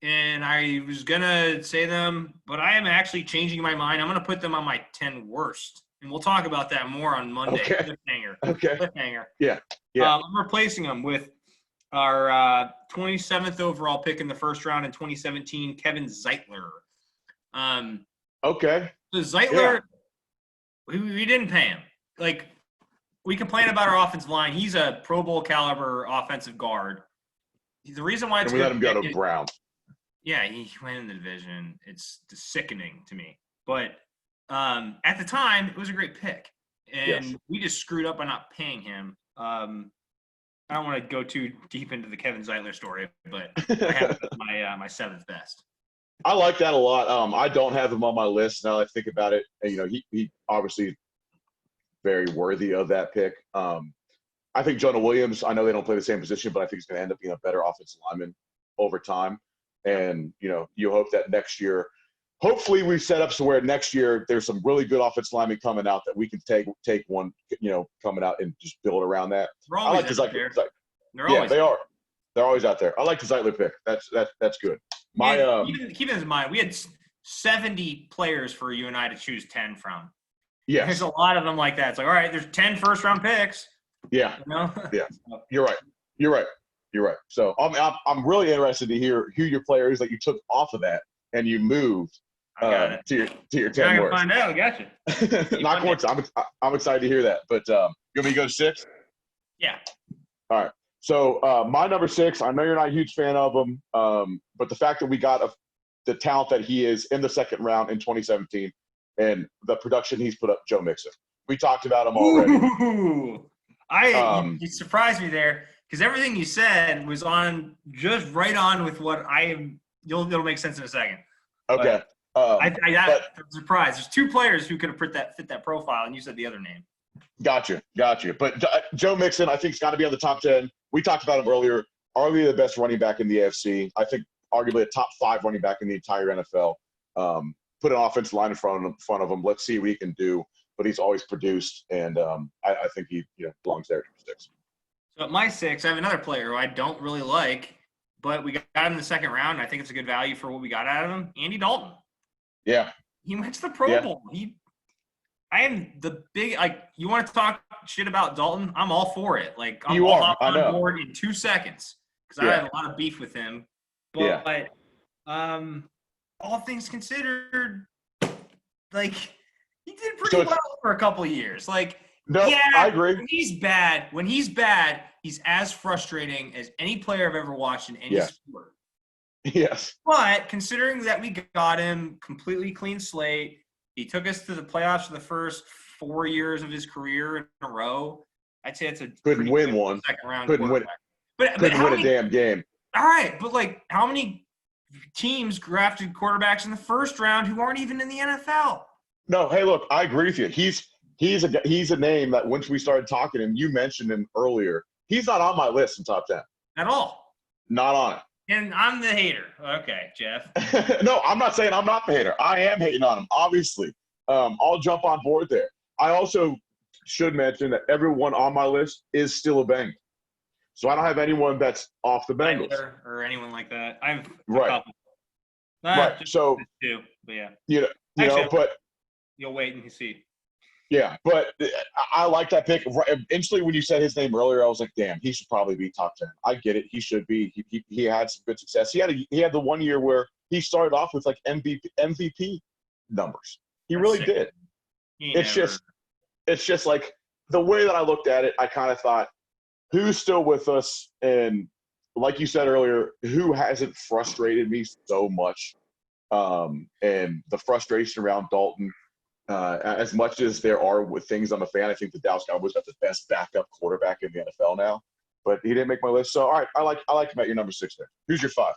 and I was gonna say them, but I am actually changing my mind. I'm gonna put them on my 10 worst, and we'll talk about that more on Monday. Okay. Cliffhanger. Okay. Cliffhanger. Yeah. I'm replacing them with our 27th overall pick in the 1st round in 2017, Kevin Zeitler. Okay. So Zeitler, we didn't pay him. Like, we complain about our offensive line. He's a Pro Bowl caliber offensive guard. The reason why it's we let him go to Brown. Yeah, he went in the division. It's sickening to me. But at the time, it was a great pick. And we just screwed up by not paying him. I don't want to go too deep into the Kevin Zeitler story, but I have my 7th best. I like that a lot. I don't have him on my list now that I think about it. And, he obviously very worthy of that pick. I think Jonah Williams, I know they don't play the same position, but I think he's going to end up being a better offensive lineman over time. And, you hope that next year, hopefully we set up so where next year there's some really good offensive linemen coming out that we can take one, coming out and just build around that. They're always out there. They are. They're always out there. I like the Zeitler pick. That's good. Keep in mind, we had 70 players for you and I to choose 10 from. Yeah. There's a lot of them like that. It's like, all right, there's 10 first-round picks. Yeah. Yeah. You're right. So I'm really interested to hear who your player is that you took off of that and you moved to your 10 worst. Find out. Gotcha. Not quite. I'm excited to hear that. But you want me to go to 6? Yeah. All right. So my number 6, I know you're not a huge fan of him, but the fact that we got the talent that he is in the 2nd round in 2017 and the production he's put up, Joe Mixon. We talked about him already. You surprised me there because everything you said was just right on with what I am. It'll make sense in a second. Okay. I got surprised. There's 2 players who could have fit that profile, and you said the other name. Gotcha. But Joe Mixon, I think, has got to be on the top 10. We talked about him earlier. Arguably the best running back in the AFC. I think arguably a top 5 running back in the entire NFL. Put an offensive line in front of him. Let's see what he can do. But he's always produced, and I think he belongs there at 6. So at my 6, I have another player who I don't really like, but we got him in the second round. And I think it's a good value for what we got out of him. Andy Dalton. Yeah. He went to the Pro Bowl. I am the big you want to talk shit about Dalton? I'm all for it. Like I'm on board in 2 seconds because I had a lot of beef with him. But all things considered, like he did pretty well for a couple of years. Like I agree. When he's bad, he's as frustrating as any player I've ever watched in any sport. Yes. But considering that we got him completely clean slate, he took us to the playoffs for the first 4 years of his career in a row. I'd say it's a couldn't win one. Second round. Couldn't win a damn game. All right, but like how many teams drafted quarterbacks in the first round who aren't even in the NFL? No, hey, look, I agree with you. He's a name that once we started talking, and you mentioned him earlier, he's not on my list in top 10 at all. Not on it. And I'm the hater. Okay, Jeff. No, I'm not saying I'm not the hater. I am hating on him, obviously. I'll jump on board there. I also should mention that everyone on my list is still a Bengal. So I don't have anyone that's off the Bengals. Or anyone like that. I have a couple. Right. So, two, but yeah. But you'll wait and see. Yeah, but I like that pick. Instantly, when you said his name earlier, I was like, "Damn, he should probably be top 10." I get it; he should be. He had some good success. He had the 1 year where he started off with like MVP numbers. He really did. It's just like the way that I looked at it. I kind of thought, who's still with us? And like you said earlier, who hasn't frustrated me so much? And the frustration around Dalton. As much as there are with things I'm a fan, I think the Dallas Cowboys got the best backup quarterback in the NFL now. But he didn't make my list. So, all right, I like him at your number 6 there. Who's your 5?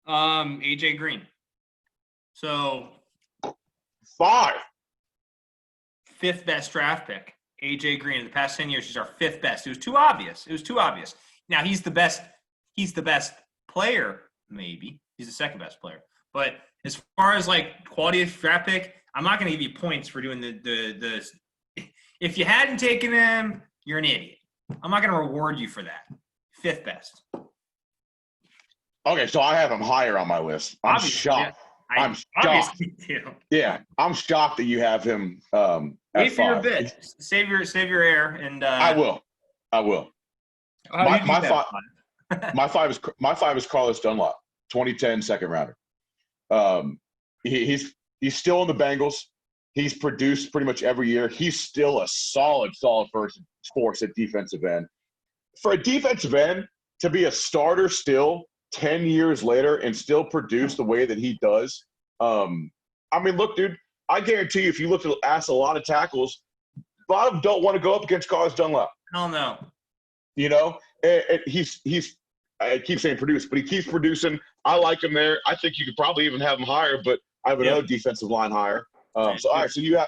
AJ Green. So 5. 5th best draft pick. AJ Green in the past 10 years, he's our 5th best. It was too obvious. Now he's the best player, maybe. He's the 2nd best player. But as far as like quality of draft pick, I'm not going to give you points for doing the if you hadn't taken him, you're an idiot. I'm not going to reward you for that. 5th best. Okay, so I have him higher on my list. I'm shocked. Yeah. I'm shocked. Yeah, I'm shocked that you have him at Wait for 5. your bid. Save your air and I will. My 5 is Carlos Dunlap, 2010 second rounder. He's still in the Bengals. He's produced pretty much every year. He's still a solid force at defensive end. For a defensive end to be a starter still 10 years later and still produce the way that he does, look, dude, I guarantee you if you ask a lot of tackles, a lot of them don't want to go up against Carlos Dunlap. Hell no. I keep saying produce, but he keeps producing. I like him there. I think you could probably even have him higher, but I have another defensive line higher. So you have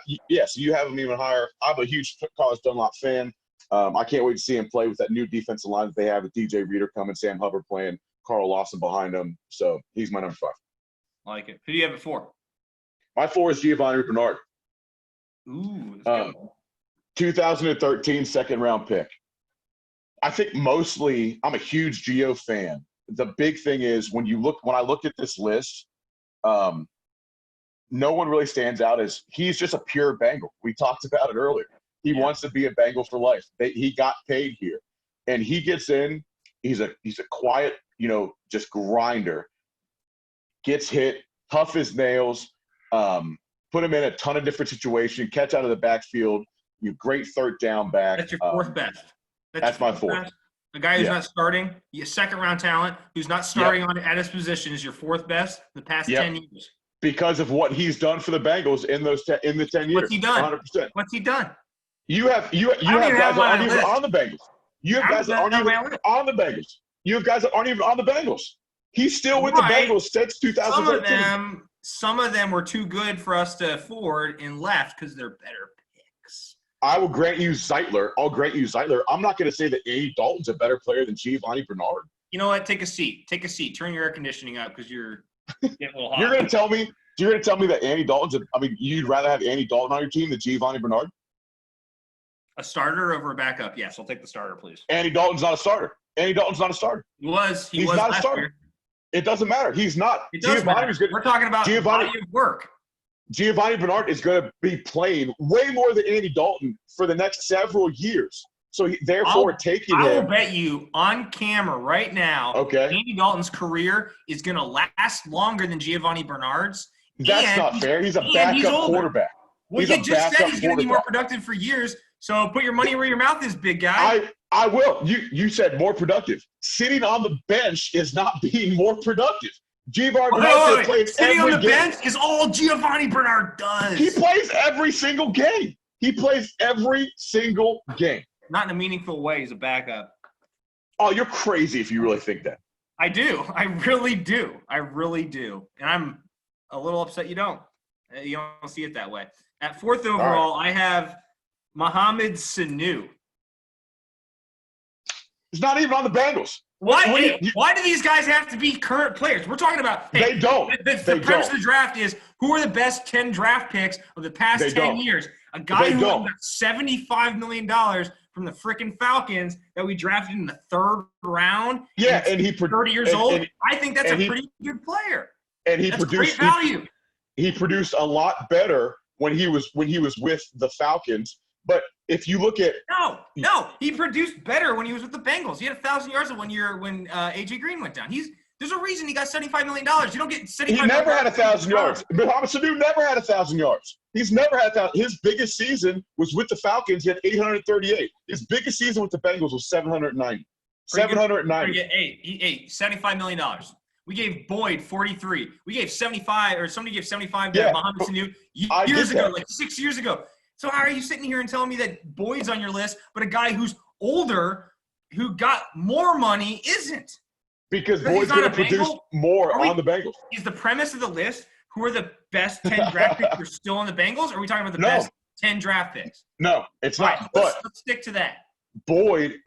him even higher. I'm a huge Carlos Dunlap fan. I can't wait to see him play with that new defensive line that they have with DJ Reader coming, Sam Hubbard playing, Carl Lawson behind him. So he's my number 5. I like it. Who do you have it for? My 4 is Giovanni Bernard. Ooh, that's good. 2013 second-round pick. I think mostly I'm a huge Gio fan. The big thing is when I looked at this list, no one really stands out as he's just a pure Bengal. We talked about it earlier. He wants to be a Bengal for life. He got paid here, and he gets in. He's a quiet, just grinder. Gets hit, tough as nails. Put him in a ton of different situations. Catch out of the backfield. You great third down back. That's your 4th best. That's my 4th. The guy who's not starting, second-round talent, who's not starting at his position is your 4th best in the past 10 years. Because of what he's done for the Bengals in the 10 years. What's he done? 100%. What's he done? You have guys that aren't even on the Bengals. You have guys that aren't even on the Bengals. You have guys that aren't even on the Bengals. He's still with the Bengals since 2013. Some of them were too good for us to afford and left because they're better picks. I will grant you Zeitler. I'll grant you Zeitler. I'm not going to say that Andy Dalton's a better player than Giovanni Bernard. You know what? Take a seat. Take a seat. Turn your air conditioning up because you're getting a little hot. You're going to tell me that Andy Dalton's you'd rather have Andy Dalton on your team than Giovanni Bernard? A starter over a backup? Yes, I'll take the starter, please. Andy Dalton's not a starter. Andy Dalton's not a starter. He was not a starter. Year. It doesn't matter. He's not. It does matter. We're talking about body of work. Giovanni Bernard is going to be playing way more than Andy Dalton for the next several years. So therefore, I will bet you on camera right now, Andy Dalton's career is going to last longer than Giovanni Bernard's. That's not fair. He's a backup quarterback. Well, you just said he's going to be more productive for years. So put your money where your mouth is, big guy. I will. You said more productive. Sitting on the bench is not being more productive. Giovanni Bernard plays sitting every on the game. bench is all Giovanni Bernard does. He plays every single game. Not in a meaningful way. He's a backup. Oh, you're crazy if you really think that. I do. I really do. And I'm a little upset you don't. You don't see it that way. At 4th overall, I have Mohamed Sanu. He's not even on the Bengals. Why do these guys have to be current players? We're talking about they don't. The premise of the draft is who are the best 10 draft picks of the past 10 years? A guy who got $75 million from the freaking Falcons that we drafted in the 3rd round. Yeah, and he's 30 years old. I think that's a pretty good player. And that's great value. He produced a lot better when he was with the Falcons. But if you look at no, he produced better when he was with the Bengals. He had 1,000 yards in 1 year when AJ Green went down. There's a reason he got $75 million. You don't get $75 million. He never had 1,000 yards. Mohamed Sanu never had 1,000 yards. He's never had that. His biggest season was with the Falcons. He had 838. His biggest season with the Bengals was 790. 790. Hey, $75 million. We gave Boyd 43. We gave 75, or somebody gave 75 to Mohamed Sanu years ago, like 6 years ago. So how are you sitting here and telling me that Boyd's on your list, but a guy who's older, who got more money, isn't? Because Boyd's going to produce more on the Bengals. Is the premise of the list who are the best 10 draft picks who are still on the Bengals, or are we talking about the best 10 draft picks? No, it's not. Right, let's stick to that. Boyd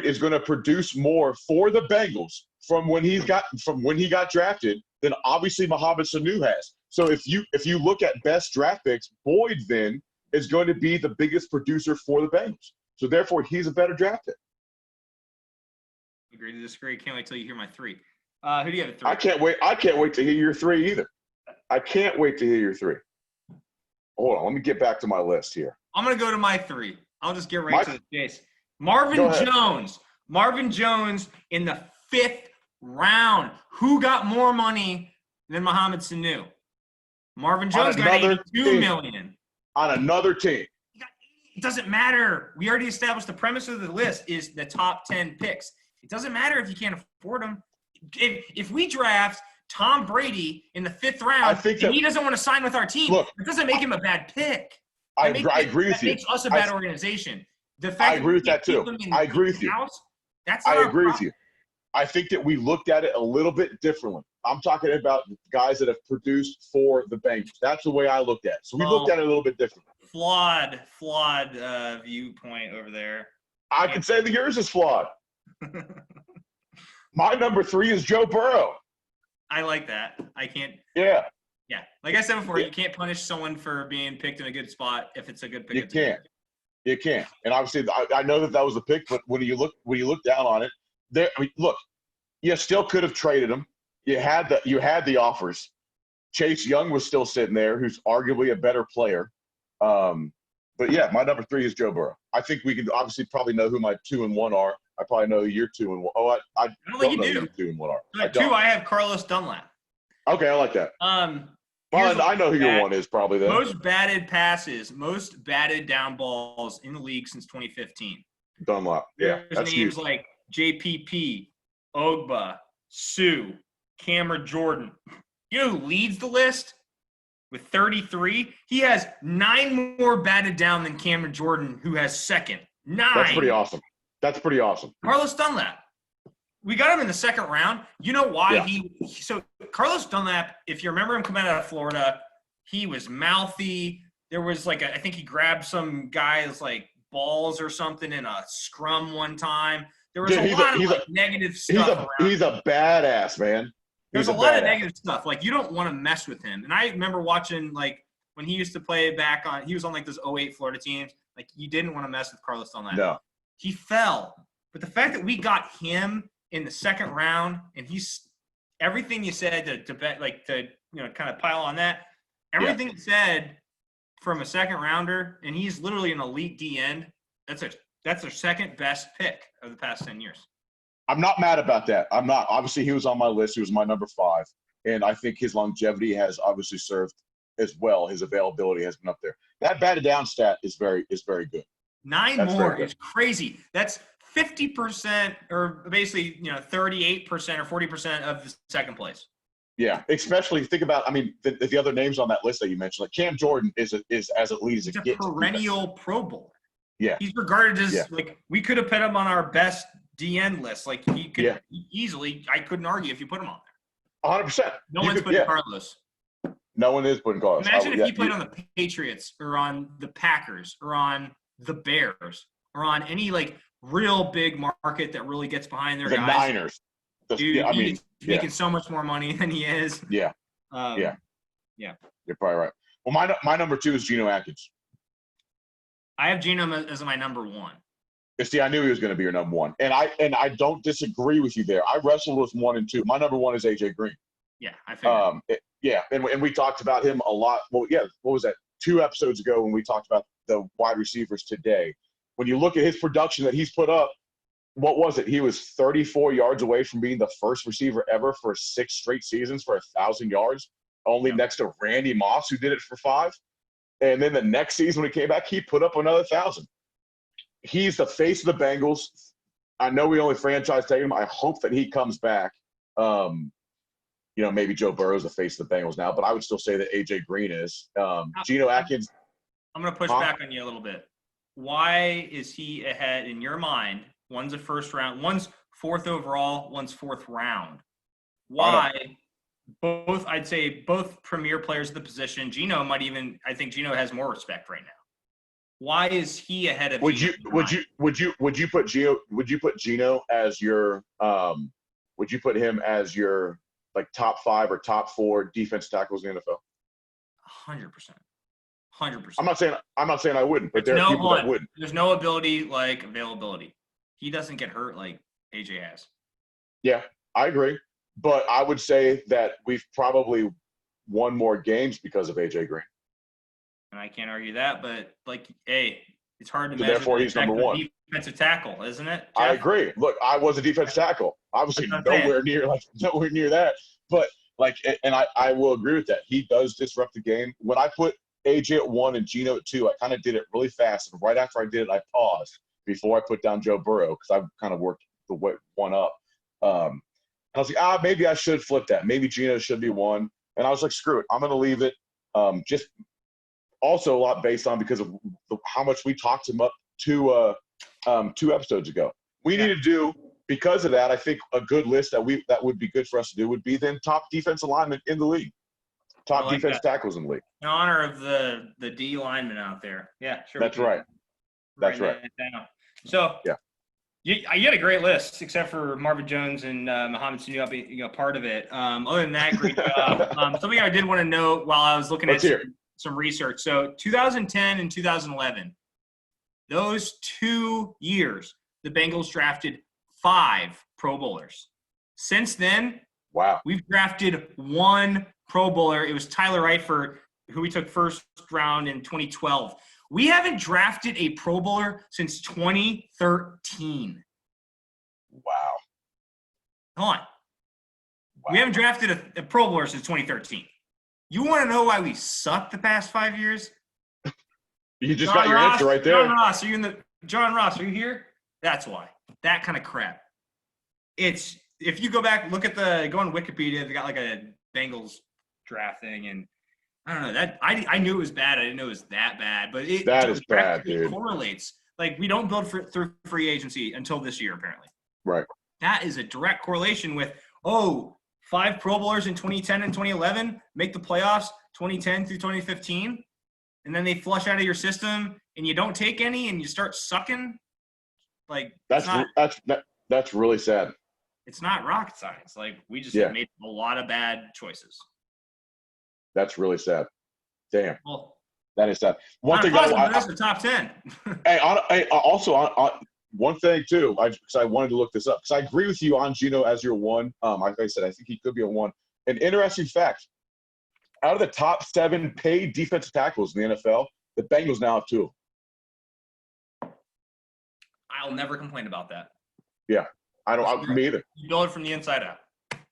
is going to produce more for the Bengals from when he got drafted than obviously Mohamed Sanu has. So if you look at best draft picks, Boyd then is going to be the biggest producer for the Bengals. So therefore, he's a better draft pick. Agree to disagree. Can't wait till you hear my 3. Who do you have at 3? I can't wait to hear your 3 either. I can't wait to hear your 3. Hold on, let me get back to my list here. I'm gonna go to my 3. I'll just get right to the chase. Marvin Jones in the 5th round. Who got more money than Mohamed Sanu? Marvin Jones got $82 million. On another team. It doesn't matter. We already established the premise of the list is the top 10 picks. It doesn't matter if you can't afford them. If we draft Tom Brady in the 5th round and he doesn't want to sign with our team, it doesn't make him a bad pick. I agree with you. That makes us a bad organization. The fact I agree with that too. I agree with you. I agree with you. I think that we looked at it a little bit differently. I'm talking about guys that have produced for the Bengals. That's the way I looked at it. So we looked at it a little bit differently. Flawed viewpoint over there. I could say that yours is flawed. My number 3 is Joe Burrow. I like that. I can't. Yeah. Yeah. Like I said before, you can't punish someone for being picked in a good spot if it's a good pick. You can't. You can't. And obviously, I know that was a pick, but when you look down on it, look, you still could have traded him. You had the offers. Chase Young was still sitting there, who's arguably a better player. But yeah, my number 3 is Joe Burrow. I think we can obviously probably know who my 2 and 1 are. I probably know who your 2 and 1. Oh, I don't know who your 2 and 1 are. I have Carlos Dunlap. Okay, I like that. Well, I know who your 1 is probably then. Most batted passes, most batted down balls in the league since 2015. Dunlap. Yeah, there's names like JPP, Ogba, Sue, Cameron Jordan. You know who leads the list with 33? He has 9 more batted down than Cameron Jordan, who has 2nd. 9. That's pretty awesome. Carlos Dunlap. We got him in the 2nd round. You know why so Carlos Dunlap, if you remember him coming out of Florida, he was mouthy. there was like I think he grabbed some guy's like balls or something in a scrum one time. There was Dude, a lot of like negative stuff around. He's a badass, man. There's a lot of negative stuff. Like you don't want to mess with him. And I remember watching like when he used to play back on. He was on like those 08 Florida teams. Like you didn't want to mess with Carlos on that. No. He fell, but the fact that we got him in the second round and he's everything you said to bet like to kind of pile on that. Everything you said from a second rounder, and he's literally an elite D end. That's their second best pick of the past 10 years. I'm not mad about that. I'm not. Obviously, he was on my list. He was my number 5, and I think his longevity has obviously served as well. His availability has been up there. That batted down stat is very good. 9 more is crazy. That's 50% or basically 38% or 40% of the second place. Yeah, especially think about. I mean, the other names on that list that you mentioned, like Cam Jordan is as elite as it gets. He's a perennial Pro Bowler. Yeah, he's regarded as like we could have put him on our best DN list. Like he could easily. I couldn't argue if you put him on there. 100%. No one's putting Carlos. No one is putting Carlos. Imagine if he played on the Patriots or on the Packers or on the Bears or on any like real big market that really gets behind their guys. Niners. Dude, he's making so much more money than he is. Yeah. Yeah. You're probably right. Well, my number 2 is Geno Atkins. I have Geno as my number 1. See, I knew he was going to be your number 1, and I don't disagree with you there. I wrestled with 1 and 2. My number 1 is AJ Green. Yeah, I figured. And we talked about him a lot. Well, yeah, what was that? 2 episodes ago when we talked about the wide receivers today. When you look at his production that he's put up, what was it? He was 34 yards away from being the first receiver ever for 6 straight seasons for 1,000 yards, only next to Randy Moss, who did it for 5. And then the next season when he came back, he put up another 1,000. He's the face of the Bengals. I know we only franchise tag him. I hope that he comes back. Maybe Joe Burrow's the face of the Bengals now, but I would still say that AJ Green is. Geno Atkins. I'm going to push back on you a little bit. Why is he ahead in your mind? One's a first round, one's 4th overall, one's 4th round. Why? I'd say both premier players of the position. Geno I think Geno has more respect right now. Why is he ahead of? Would you put Geno as your would you put him as your like top 5 or top 4 defense tackles in the NFL? 100%. 100%. I'm not saying I wouldn't, but there are people that wouldn't. There's no ability like availability. He doesn't get hurt like AJ has. Yeah, I agree. But I would say that we've probably won more games because of AJ Green. And I can't argue that, but it's hard to so measure. Therefore, he's number 1. Defensive tackle, isn't it, Jeff? I agree. Look, I was a defensive tackle. Obviously, nowhere near that. But I will agree with that. He does disrupt the game. When I put AJ at 1 and Geno at 2, I kind of did it really fast. And right after I did it, I paused before I put down Joe Burrow because I kind of worked the one up. I was like, maybe I should flip that. Maybe Geno should be 1. And I was like, screw it. I'm going to leave it. Just also a lot based on because of how much we talked him up 2 episodes ago. We need to do, because of that, I think a good list that would be good for us to do would be then top defensive linemen in the league. Top defense tackles in the league. In honor of the D linemen out there. Yeah, sure. That's right. That's right. So you had a great list, except for Marvin Jones and Mohamed Sanu being part of it. Other than that, great job. Something I did want to note while I was looking at some research. So 2010 and 2011, those 2 years, the Bengals drafted 5 Pro Bowlers. Since then, we've drafted 1 Pro Bowler. It was Tyler Eifert, who we took first round in 2012. We haven't drafted a Pro Bowler since 2013. Wow. Come on. Wow. We haven't drafted a Pro Bowler since 2013. You want to know why we sucked the past 5 years? You just got your answer right there. John Ross, are you here? That's why. That kind of crap. If you go back, go on Wikipedia, they got like a Bengals draft thing, and I don't know that I knew it was bad. I didn't know it was that bad, but it is bad, dude. Correlates. Like we don't build through free agency until this year, apparently. Right. That is a direct correlation with 5 Pro Bowlers in 2010 and 2011 make the playoffs 2010 through 2015. and then they flush out of your system and you don't take any and you start sucking, like that's really sad. It's not rocket science. Like, we just Yeah. made a lot of bad choices. That's really sad. Damn. Well, That is sad. One on thing a positive note, the top 10. also on one thing too, because I wanted to look this up, because I agree with you on Geno as your one. Like I said, I think he could be a one. An interesting fact: out of the top 7 paid defensive tackles in the NFL, the Bengals now have 2. I'll never complain about that. Yeah, me either. You build it from the inside out.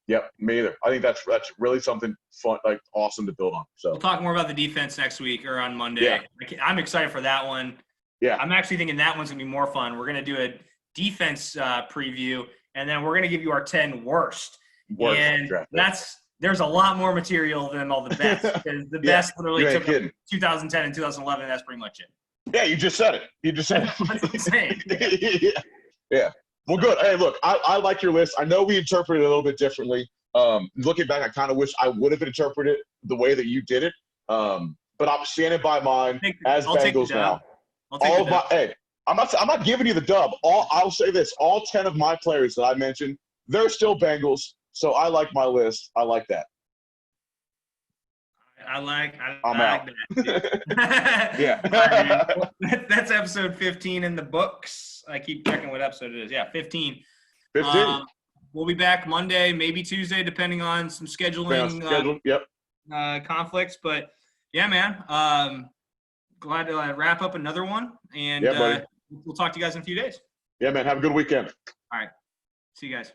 Yep, me either. I think that's really something fun, like awesome to build on. So we'll talk more about the defense next week or on Monday. Yeah. I'm excited for that one. Yeah, I'm actually thinking that one's gonna be more fun. We're gonna do a defense preview, and then we're gonna give you our 10 worst. And there's a lot more material than all the best. Because the best literally took 2010 and 2011. That's pretty much it. Yeah, you just said it. That's insane. Yeah. Well, good. Hey, look, I like your list. I know we interpreted it a little bit differently. Looking back, I kind of wish I would have interpreted it the way that you did it. But I'm standing by mine as Bengals now. I'm not giving you the dub. I'll say this: all 10 of my players that I mentioned, they're still Bengals. So I like my list. I like that. I'm out. like that. Yeah. Right, that's episode 15 in the books. I keep checking what episode it is. Yeah, 15. 15. We'll be back Monday, maybe Tuesday, depending on some scheduling conflicts. But yeah, man. Glad to wrap up another one, and we'll talk to you guys in a few days. Yeah, man. Have a good weekend. All right. See you guys.